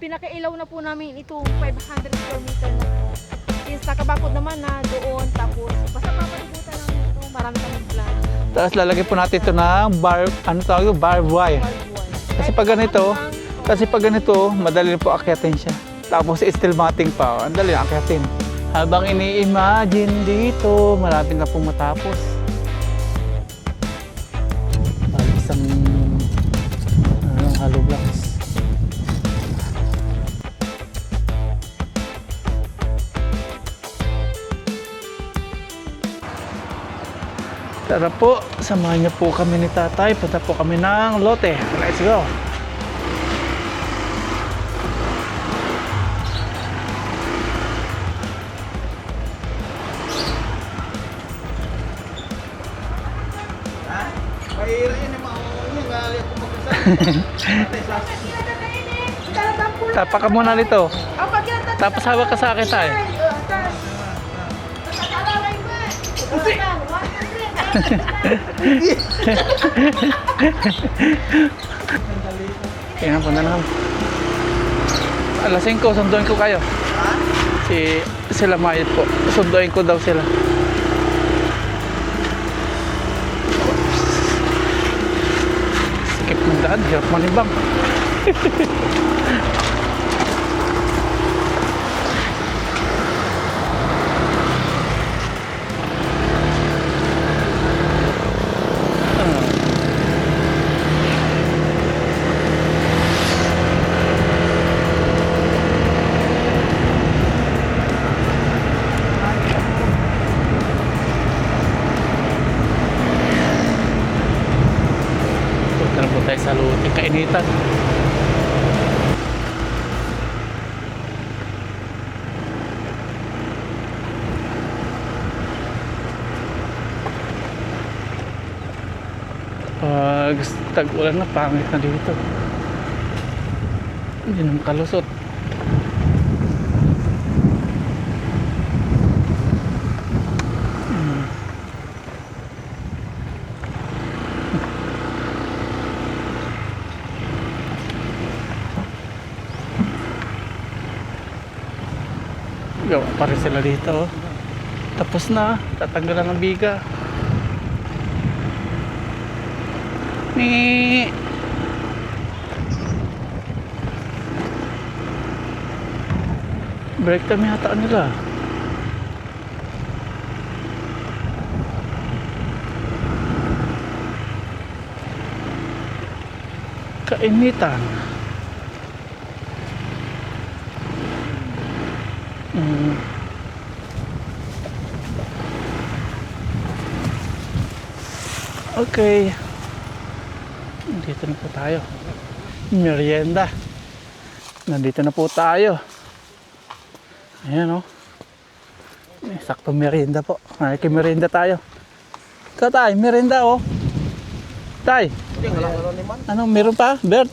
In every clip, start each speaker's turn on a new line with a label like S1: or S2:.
S1: pinakailaw na po namin itong 500 square meter na. Since nakabakod naman na doon, tapos basta papalibutan namin ito, marami kami plan.
S2: Tapos lalagay po natin ito ng barbed wire. Kasi pag ganito, madali po akyatin siya. Tapos steel matting pa, ang dali akyatin. Habang ini-imagine dito, malapit na pong matapos. Isang hollow blocks. Tara po, samahan niyo po kami ni tatay. Punta po kami ng lote. Let's go! Tapa ka muna nito. Tapos hawak ka sa akin tayo. Tingnan po na lang. Alas 5, sunduin ko kayo. Sila Mayet po. Sunduin ko daw sila. Sikip ng daan, hirap manibang. Sa lote, kainitan. Pag tag-ulan na, pangit na dito. Hindi na makalusot. Gawa pa rin sila dito. Tapos na, tatanggalan ng biga. Break time yata nila. Kainitan. Okay. Nandito na po tayo. Merienda. Nandito na po tayo. Ayan o. Sakto merienda po. Merienda tayo. Ikaw tay, merienda o. Tay. Ano, meron pa? Bert?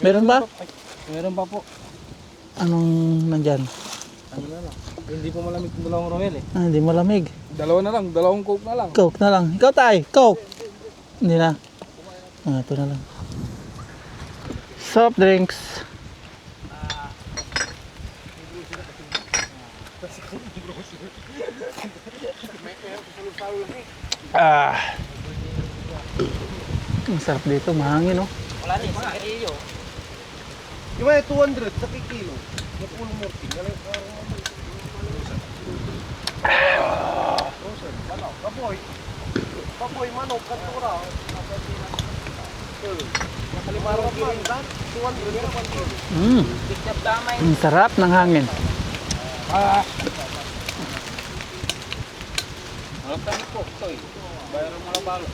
S2: Meron ba?
S3: Meron pa po.
S2: Anong nandyan?
S3: Ano na lang. Hindi po malamig yung dalawang Royal eh.
S2: Hindi malamig.
S3: Dalawa na lang, dalawang Coke na lang.
S2: Coke na lang. Ikaw tay, Coke. Hindi na. Ito na lang. Soft drinks. Ang sarap dito, mahangin oh.
S3: Wala din, sa kariyo.
S4: Yung may 200 sa kilo. Yung pulong morting. Kapoy. Kapoy, manok, katura. Makalimarang kiling ka. 200 na 1 kilo.
S2: Ang sarap ng hangin.
S3: Harap kami po, Toy. Bayaran mo na balo.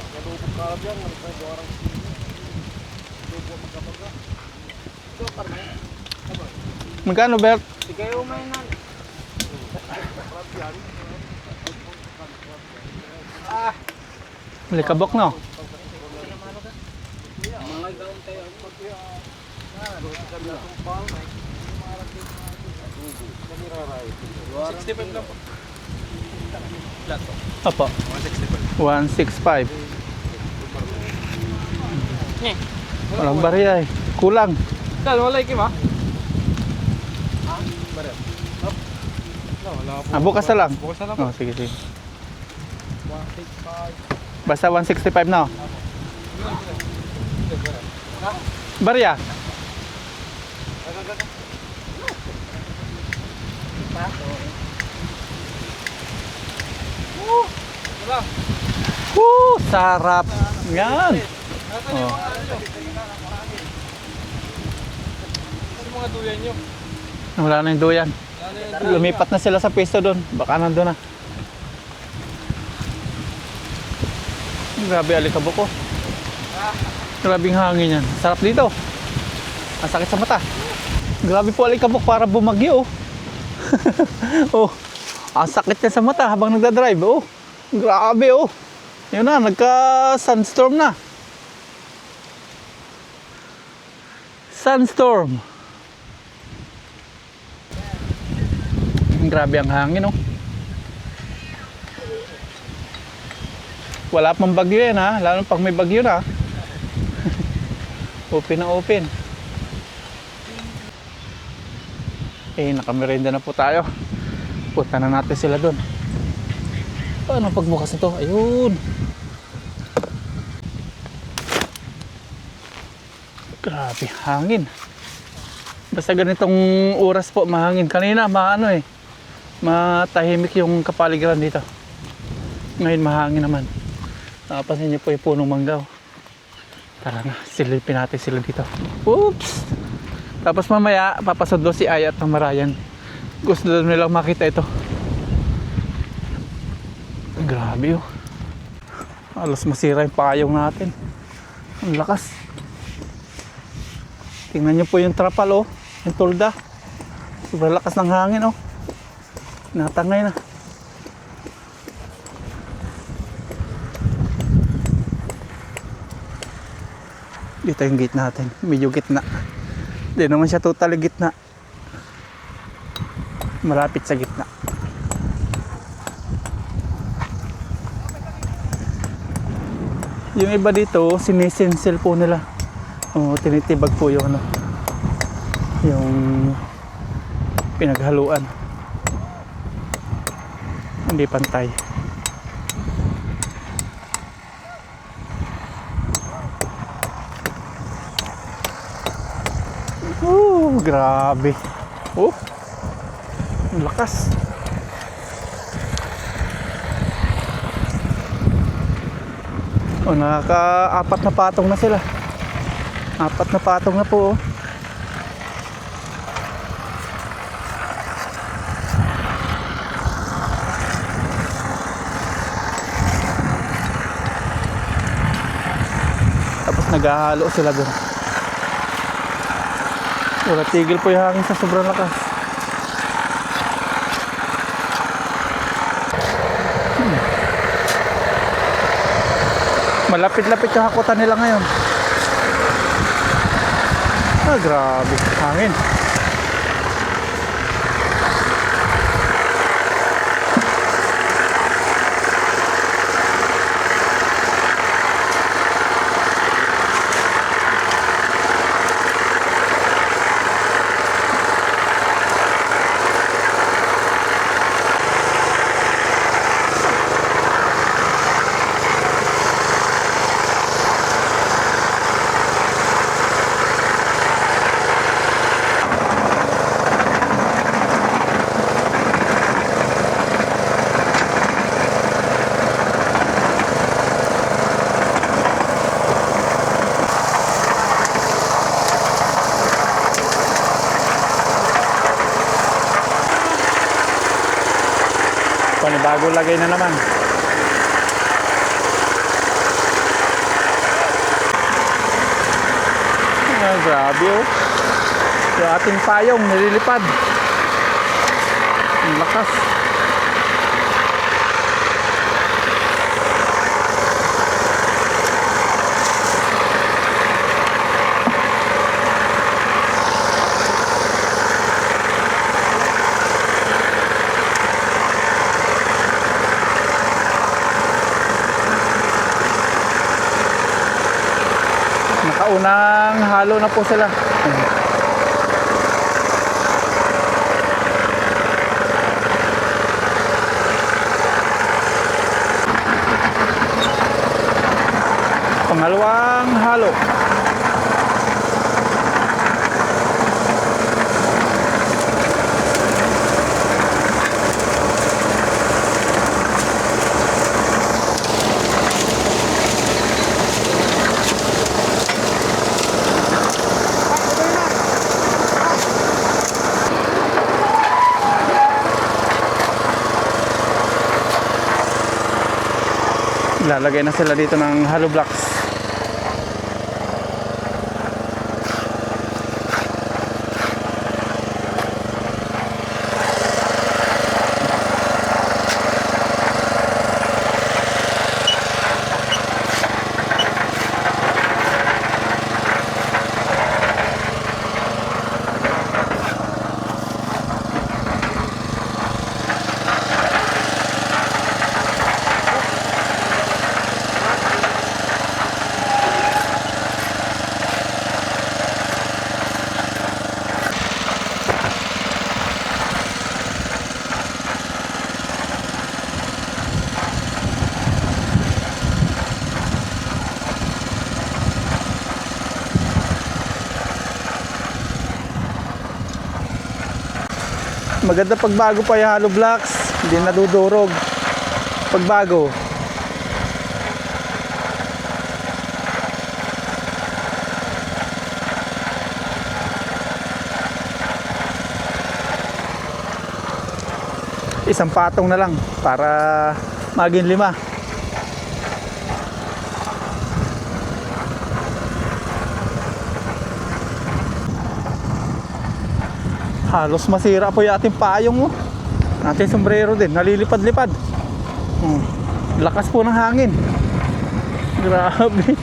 S4: Nadubog ka lang yan. Nadubog magkapagka. Ito, parang.
S2: Magkano, Bert?
S3: Sige, umay na.
S2: Likabok no?
S3: Mga gaon tayo. 65 lang po. Plato.
S2: Opo. 165. Walang bariya eh. Kulang.
S3: Dal, wala ikim ha? Barel. Up. No, wala po.
S2: Bukas na lang.
S3: Bukas na lang po.
S2: Oh, sige, sige.
S3: 165.
S2: Basta 165 na. Oh. Barya.
S3: Wala.
S2: Sarap. Yan.
S3: Nasaan yung mga ano nyo? Saan yung mga duyan nyo?
S2: Wala na yung duyan.
S3: Ano yung
S2: Lumipat na sila sa pwesto doon. Baka nandun na. Grabe alikabok ko. Grabing hangin yan. Sarap dito. Ang sakit sa mata. Grabe po alikabok para bumagyo. Oh. Ang sakit niya sa mata habang nagdadrive. Oh. Grabe oh. Yun na, nagka-sunstorm na. Sunstorm. Grabe ang hangin oh. Wala pang bagyo yan ha, lalo pag may bagyo na. Open na open. Eh, nakamerenda na po tayo. Punta na natin sila doon. Paano pagbukas nito? Ayun. Grabe, hangin. Basta ganitong oras po, mahangin. Kanina, matahimik yung kapaligiran dito. Ngayon, mahangin naman. Napapansin niyo po yung punong manggaw. Tara na, silipin natin sila dito. Oops! Tapos mamaya, papasundo si Aya at Marayan. Gusto nilang makita ito. Grabe oh. Alas masira yung payong natin. Ang lakas. Tingnan niyo po yung trapal oh. Yung tulda. Sobrang lakas ng hangin oh. Natangay na. Dito yung gate natin. Medyo gitna. Hindi naman siya totally gitna. Malapit sa gitna. Yung iba dito, sinisensil po nila. O, tinitibag po yung ano. Yung pinaghaluan. Hindi pantay. Grabe. Oh. Ang lakas. Oh, nakaka-apat na patong na sila. 4 na patong na po. Oh. Tapos naghahalo sila doon. Wala tigil po yung hangin sa sobrang lakas. Malapit-lapit yung hakutan nila ngayon. Grabe, hangin. Panibagong lagay na naman. Grabe oh. Yung ating payong nililipad. Ang lakas. Nakaunang halo na po sila. Pangalawang halo. Lalagay na sila dito ng hollow blocks. Maganda pagbago pa yung hollow blocks, hindi nadudurog pagbago. Isang patong na lang para maging 5. Halos masira po yung ating payong, oh. Ating sombrero din, nalilipad-lipad. Lakas po ng hangin. Grabe.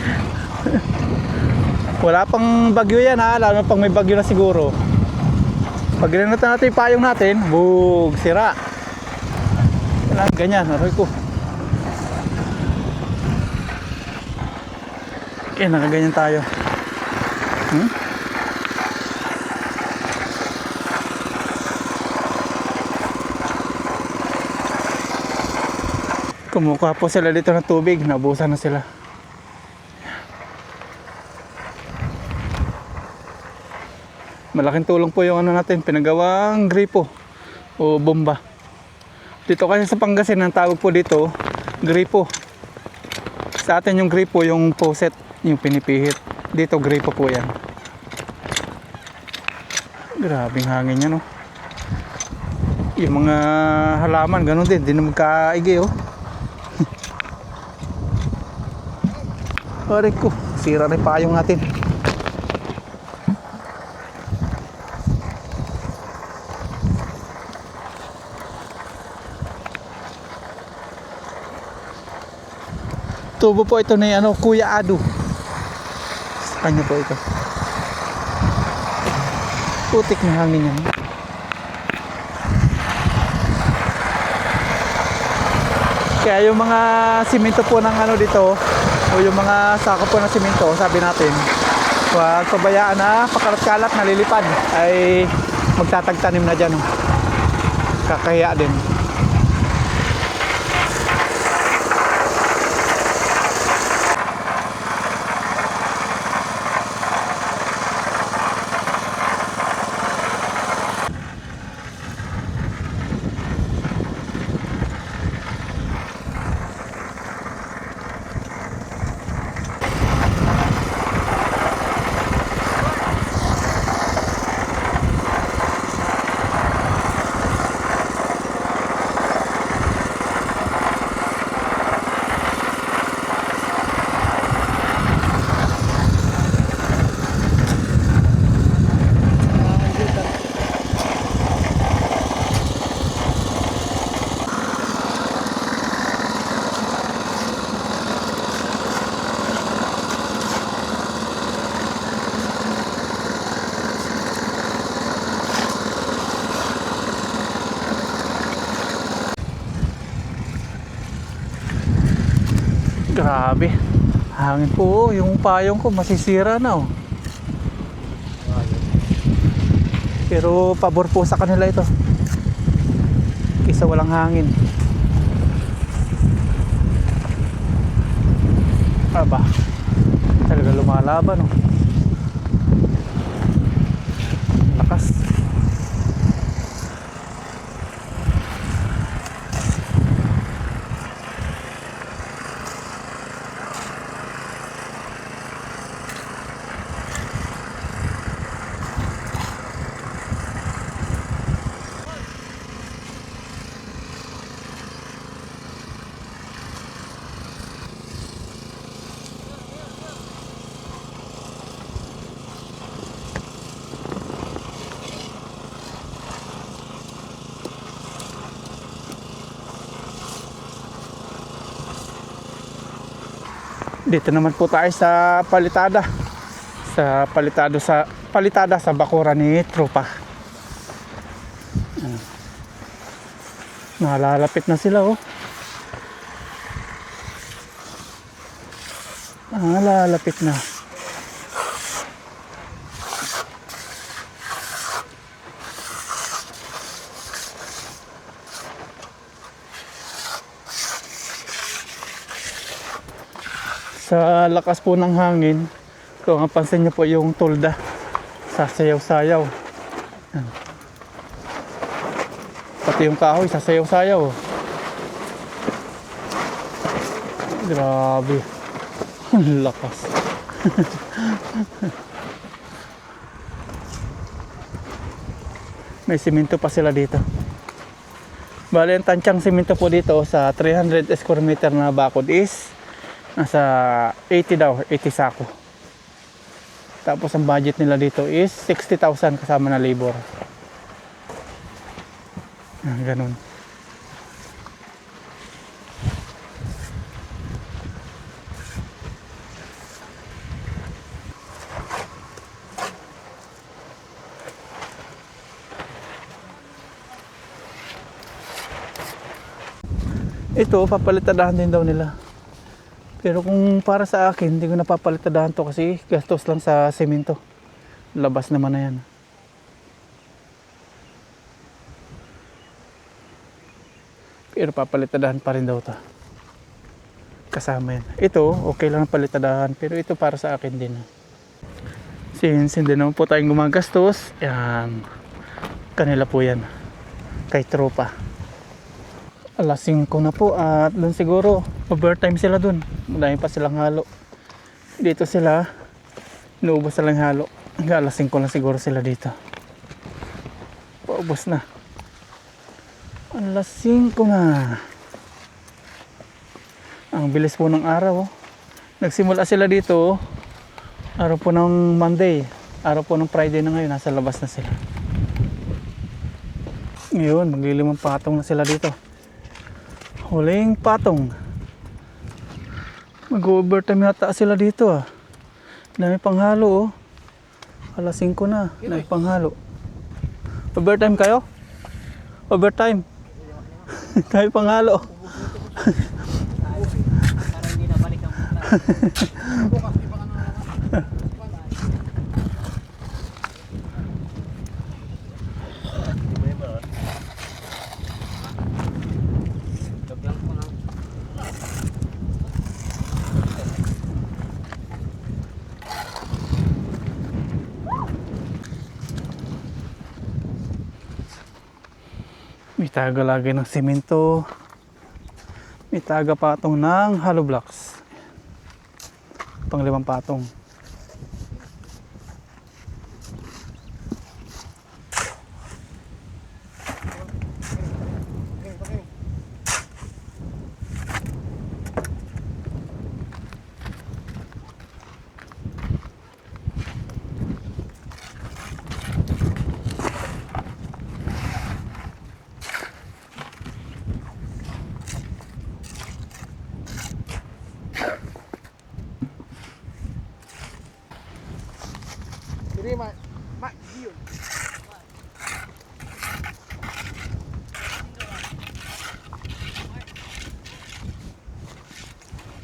S2: Wala pang bagyo yan, ha. Lalo pang may bagyo na siguro. Pag ginanatan natin yung payong natin, bug, sira. Ganyan, aroy ko. Nakaganyan tayo. Kumukuha po sila dito ng tubig, naubusan na sila. Malaking tulong po yung ano natin, pinagawang gripo o bomba. Dito kasi sa Pangasinan, tawag po dito gripo. Sa atin yung gripo, yung poset, yung pinipihit. Dito gripo po yan. Grabing hangin yan, oh. Yung mga halaman, ganun din, di na magkaigi, oh. Aray ko, sira na yung payong natin. Tubo po ito ni Kuya Adu. Sa kanya po ito. Putik na hangin yan. Kaya yung mga simento po ng dito, o yung mga sako po ng simento, sabi natin, huwag pabayaan na pakalat-kalat, nalilipad, ay magtatagtanim na dyan, oh. Kakahiya din. Grabe. Hangin po, yung payong ko masisira na, oh. Pero pabor po sa kanila ito. Kaysa walang hangin. Aba. lumalaban oh. Lakas. Dito naman po tayo sa palitada. Palitada sa bakura ni tropa. Nalalapit na sila oh. Nalalapit na. Sa lakas po ng hangin, kung mapansin niyo po yung tulda, sasayaw-sayaw. Yan. Pati yung kahoy, sasayaw-sayaw. Grabe. Ang lakas. May simento pa sila dito. Bale, ang tansyang simento po dito sa 300 square meter na bakod is nasa 80 daw, 80 sako. Tapos ang budget nila dito is 60,000 kasama na labor. Ganun. Ito, papalitadahan din daw nila. Pero kung para sa akin, hindi ko napapalitadahan to kasi gastos lang sa semento. Labas naman na yan. Pero papalitadahan pa rin daw to. Kasama yan. Ito, okay lang palitadahan. Pero ito para sa akin din. Since hindi naman po tayong gumagastos, yan. Kanila po yan. Kay tropa. Alas 5 na po at doon siguro overtime sila doon. Madami pa silang halo. Dito sila inuubos na lang halo. Hanggang alas 5 na siguro sila dito. Paubos na. Alas 5 na. Ang bilis po ng araw. Nagsimula sila dito araw po ng Monday. Araw po ng Friday na ngayon. Nasa labas na sila. Ngayon, maglilimang patong na sila dito. Huling patong. Mag-overtime yata sila dito ah. Dami panghalo oh. Alas 5 na. Dami panghalo. Overtime kayo? Overtime. Dami panghalo.
S5: Para hindi na balik ang punta.
S2: May taga lagi ng simento. May taga patong ng hollow blocks. Pang 5 patong.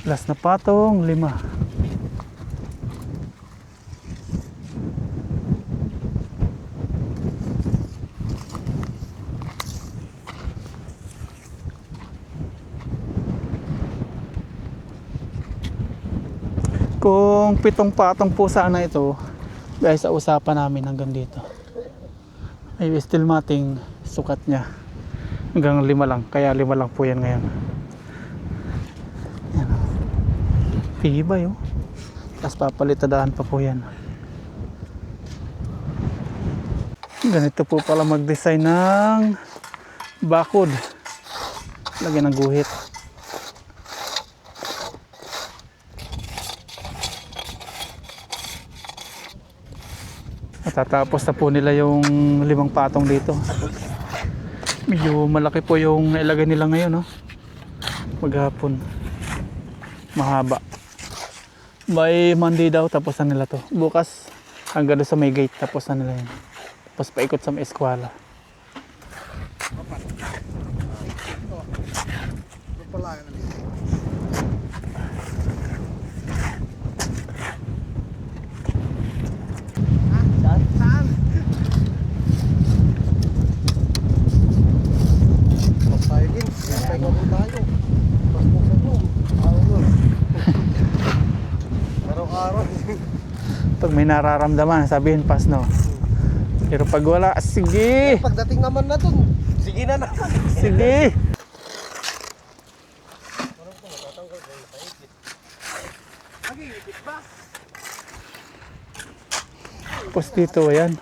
S2: Last na patong, 5. Kung Yung 7 patong po sana ito, guys, sa usapan namin hanggang dito. Ay still mating sukat niya. Hanggang 5 lang, kaya 5 lang po yan ngayon. Yan. Tibay oh. Tapos papalitadaan pa po yan. Ganito po pala mag-design ng bakod. Lagyan ng guhit. Matatapos na po nila yung 5 patong dito. Medyo malaki po yung nailagay nila ngayon, no? Maghapon. Mahaba. By Monday daw tapos na nila to. Bukas hanggang doon sa may gate tapos na nila yun. Tapos paikot sa may eskwela.
S5: Saan?
S4: Tayo din. Pahinga po tayo. Pasok sa room. Araw-araw.
S2: Pag may nararamdaman, sabihin pas no. Pero pag wala, sige!
S4: Pagdating naman na dun, sige na naman.
S2: Sige! Tapos dito, ayan.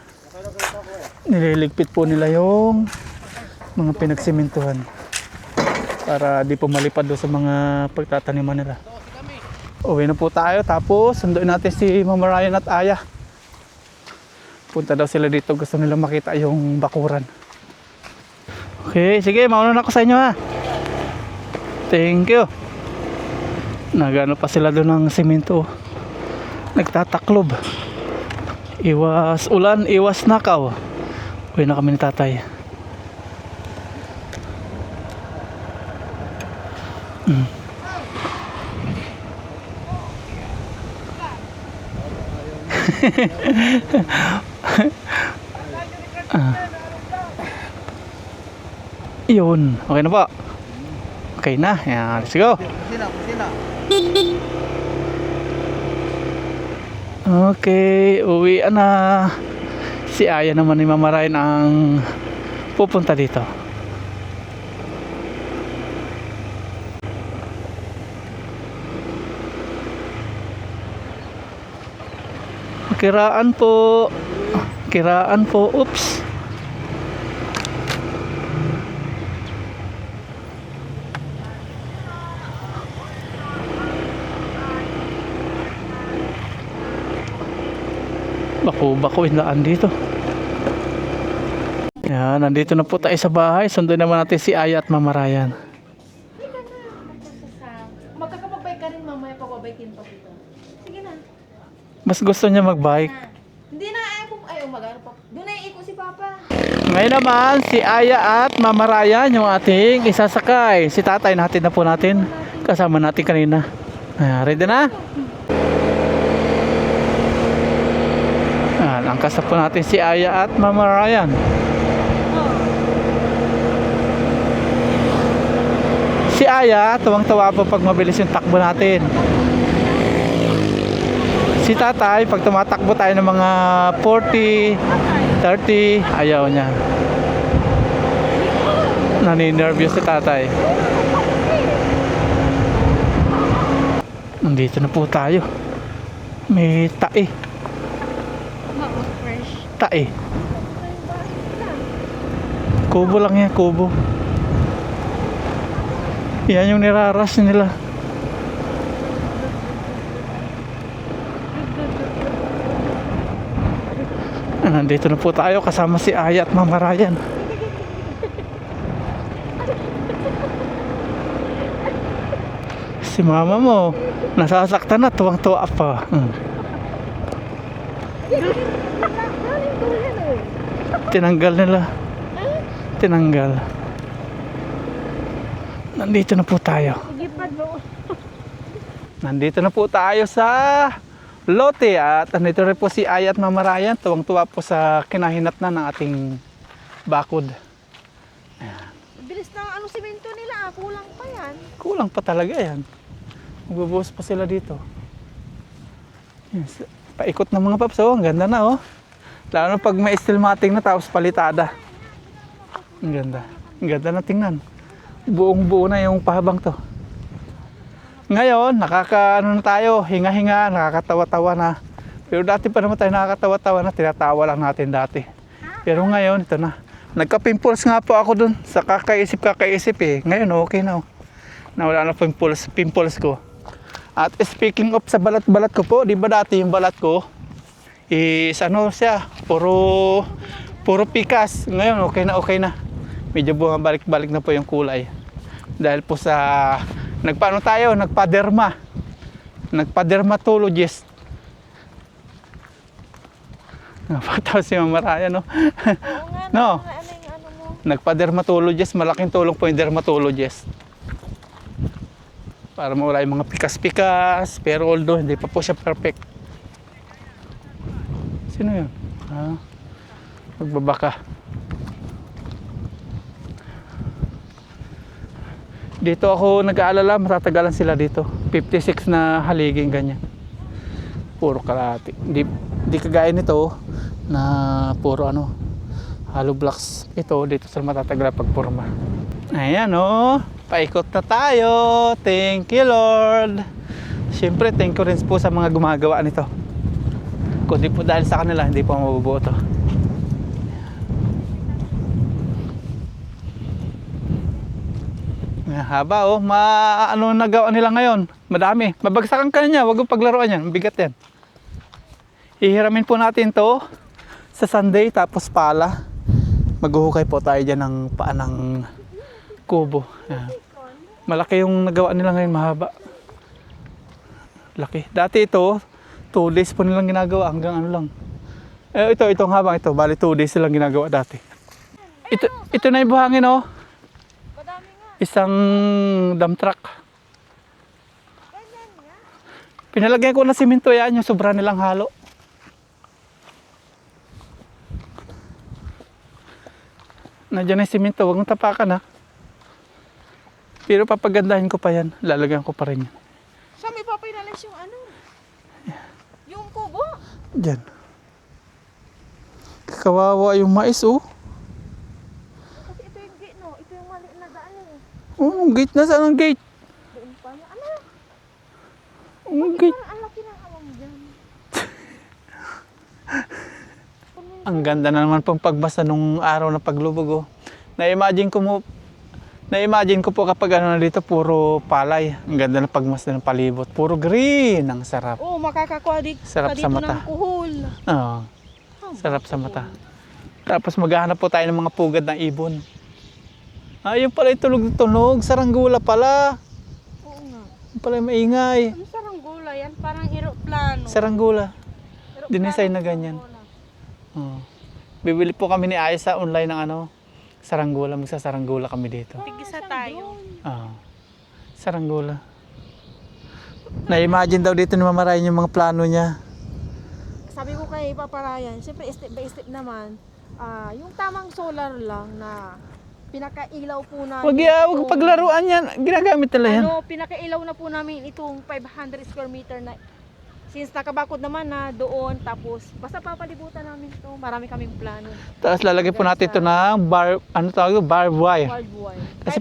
S2: Nililigpit po nila yung mga pinagsimintuhan para di po malipad doon sa mga pagtataniman nila. Uwi na po tayo, tapos sunduin natin si Mama Ryan at Aya. Punta daw sila dito, gusto nila makita yung bakuran. Okay, sige, mauna na ako sa inyo ha. Thank you. Nagano pa sila doon ng simento. Nagtataklob. Iwas ulan, iwas nakaw. Uwi na kami ni tatay. Yun, okay na po. Okay na, yan, let's go.
S5: Sila.
S2: Okay, uwi na. Si Aya naman ni Mama Ryan ang pupunta dito. Kiraan po. Kiraan po. Oops. Bako yung daan dito. Yan, nandito na po tayo sa bahay. Sunduin naman natin si Aya at Mama Ryan.
S1: Magkakapag-bike ka rin mamaya pag-bikein pa dito. Sige na.
S2: Mas gusto niya magbike.
S1: Hindi na, ay umagano pa. Doon na iiko si Papa.
S2: Ngayon naman, si Aya at Mama Ryan yung ating isasakay. Si tatay natin na po natin. Kasama natin kanina. Ready na? Angkas na po natin si Aya at Mama Ryan. Si Aya, tuwang-tawa po pag mabilis yung takbo natin. Si tatay, pag tumatakbo tayo ng mga 40, 30, ayaw niya. Naninervyos si tatay. Nandito na po tayo. May tae.
S1: Fresh.
S2: Tae. Kubo lang yan, kubo. Yan yung niraras nila. Nandito na po tayo kasama si Aya at Mama Ryan. Si mama mo nasasaktan na, tuwang-tuwa pa. Tinanggal nila. Tinanggal. Nandito na po tayo. Nandito na po tayo sa lote at nandito rin po si Aya at Mama Ryan. Tuwang-tuwa po sa kinahinatnan ng ating bakod.
S1: Bilis na simento nila, kulang pa yan.
S2: Kulang pa talaga yan. Magbubuhos pa sila dito. Yes. Paikot ng mga paps, oh. Ang ganda na, oh. Lalo na pag may steel matting na tapos palitada. Ang ganda. Ang ganda na tingnan. Buong buo na yung pahabang to. Ngayon, ano na tayo, hinga-hinga, nakakatawa-tawa na. Pero dati pa naman tayo nakakatawa-tawa na, tinatawa lang natin dati. Pero ngayon, ito na. Nagka-pimples nga po ako dun sa kakaisip eh. Ngayon, okay na. Nawala na pimples ko. At speaking of sa balat-balat ko po, di ba dati yung balat ko is ano siya, puro pikas. Ngayon, okay na. Medyo bumabalik-balik na po yung kulay. Dahil po sa, nagpa-dermatologist. Napakatawa si Mama Raya, no?
S1: Oo nga,
S2: No.
S1: ano yung ano mo?
S2: Nagpa-dermatologist, malaking tulong po yung dermatologist. Para mawala yung mga pikas-pikas, pero although hindi pa po siya perfect. Sino yun? Magbabaka. Dito ako nag-aalala, matatagalan sila dito. 56 na haliging ganyan. Puro kalahati. Di kagaya nito na puro hollow blocks. Ito dito sa matatagalan pagpurma. Ayan paikot na tayo. Thank you Lord. Siyempre thank you rin po sa mga gumagawa nito. Kundi po dahil sa kanila hindi po mabubuo to. Haba nagawa nila ngayon. Madami. Mabagsakan ka niya, wag mo paglaruan yan. Bigat yan. Ihiramin po natin to sa Sunday tapos pala. Maghuhukay po tayo dyan ng paa ng kubo. Yan. Malaki yung nagawa nila ngayon, mahaba. Laki. Dati ito, 2 days po nilang ginagawa hanggang ano lang. Itong habang ito, bali 2 days nilang ginagawa dati. Ito na yung buhangin Isang dump truck. Pinalagyan ko na simento yan, yung sobra nilang halo. Nandiyan na yung simento, huwag mong tapakan ha. Pero papagandahin ko pa yan, lalagyan ko pa rin yan.
S1: Siya may papinalis yung yung kubo.
S2: Diyan. Kawawa yung mais
S1: Kasi ito yung gate ito yung maliit na daan
S2: gate na, saan ang gate?
S1: Doon pa niya.
S2: Gate.
S1: Ang laki ng awang dyan.
S2: Ang ganda na naman pong pagbasa nung araw na paglubog Na-imagine ko po kapag na dito puro palay. Ang ganda na pagmasdan ng palibot. Puro green. Ang sarap.
S1: Makakakuha
S2: Sarap sa mata.
S1: ng kuhol.
S2: Oo. Sarap sa mata. Tapos maghahanap po tayo ng mga pugad ng ibon. Yung pala yung tulog-tunog. Saranggula pala.
S1: Oo nga.
S2: Yung pala yung maingay.
S1: Ano saranggula yan? Parang eroplano.
S2: Saranggola.
S1: Eroplano,
S2: Dinesign na ganyan.
S1: saranggola.
S2: Bibili po kami ni Aya sa online ng saranggola. Magsasaranggola kami dito.
S1: Tigisa tayo.
S2: Saranggola. Na-imagine daw dito ni Mama Ryan yung mga plano niya.
S1: Sabi ko kay Papa Ryan, siyempre step by step naman, yung tamang solar lang na pinakailaw po namin.
S2: Huwag paglaruan yan. Ginagamit nila yan.
S1: Pinakailaw na po namin itong 500 square meter na since nakabakod naman na doon, tapos basta papalibutan namin ito, marami kaming plano.
S2: Tapos lalagay po natin ito ng barbed wire.
S1: Barbed wire.
S2: Kasi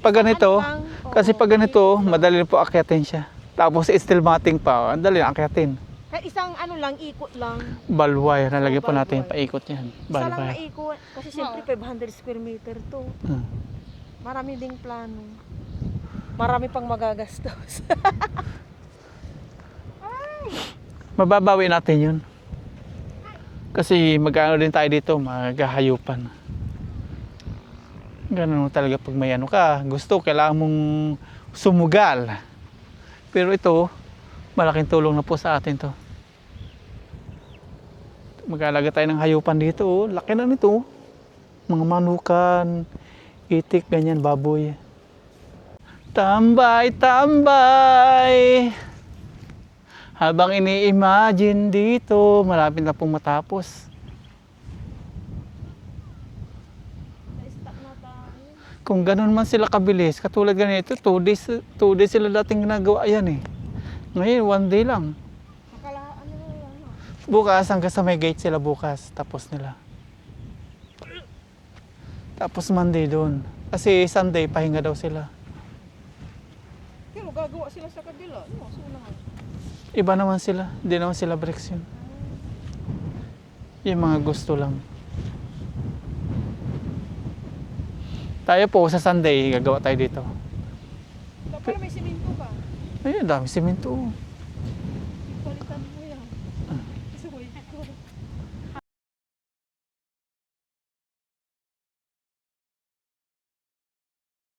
S2: pag ganito, madali po akyatin siya. Tapos steel matting pa, ang dali akyatin.
S1: Kahit isang ikot lang.
S2: Barbed wire, nalagay po
S1: barbed
S2: natin
S1: wire.
S2: paikot yan.
S1: Isa
S2: Barbed
S1: lang
S2: wire.
S1: maikot, kasi siyempre 500 square meter to. Marami ding plano. Marami pang magagastos.
S2: Mababawi natin yun. Kasi magkano din tayo dito, maghahayupan. Ganun talaga pag may gusto, kailangan mong sumugal. Pero ito, malaking tulong na po sa atin to. Mag-alaga tayo ng hayupan dito, laki na nito. Mga manukan, itik, ganyan, baboy. Tambay, tambay. Habang ini-imagine dito, malapit na pong matapos. Kung ganun man sila kabilis, katulad ganito, 2 days sila dating ginagawa yan Ngayon, 1 day lang. Bukas hanggang sa may gate sila bukas. Tapos nila. Tapos Monday doon. Kasi Sunday pahinga daw sila.
S1: Pero gagawa sila sa kabila. No, so naman.
S2: Iba naman sila. Hindi naman sila bricks yun. Yung mga gusto lang. Tayo po sa Sunday, gagawa tayo dito.
S1: Dapat may simento ka.
S2: Ayun, dami simento.